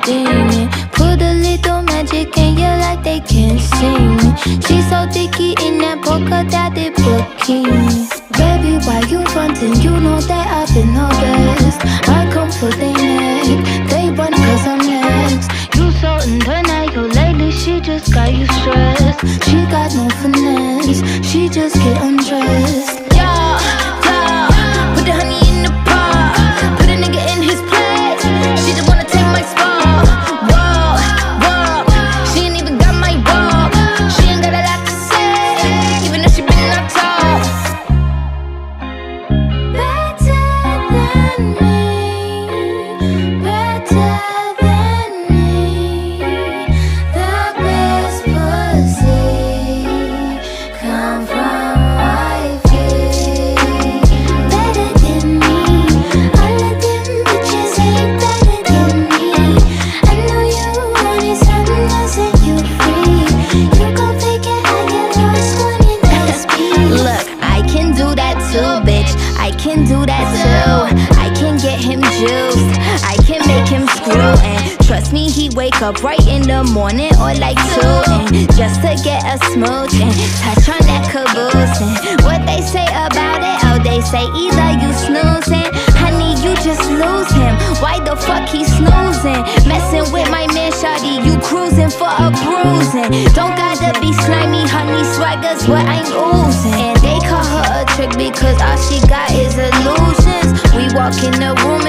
demon. Put a little magic in you like they can't see me. She's so dicky in that polka dotted bikini. Baby, why you frontin'? You know that I've been the best. I come for their neck, they run cause I'm next. You so in denial lately, she just got you stressed. She got no finesse, she just get undressed. Yeah, yeah, put the honey in the pot, put a nigga in his place. She just wanna take my spot. Whoa, whoa, she ain't even got my walk. She ain't got a lot to say, even though she been on top. Better than me, better than me. The best pussy come from my feet. Better than me, all of them bitches ain't better than me. I know you wanted something, I'll set you free. You gon' fake it how you lost one in SP. Look, I can do that too, bitch. I can do that too. I can get him juiced, I can make him screw. And trust me, he wake up right in the morning or like 2, and just to get a smooch and touch on that caboose. And what they say about it? Oh, they say either you snoozing, honey, you just lose him. Why the fuck he snoozing? Messing with my man, shawty, you cruising for a bruising. Don't gotta be slimy, honey, swagger's what I'm oozing. And they call her a trick because all she got is illusions. We walk in the room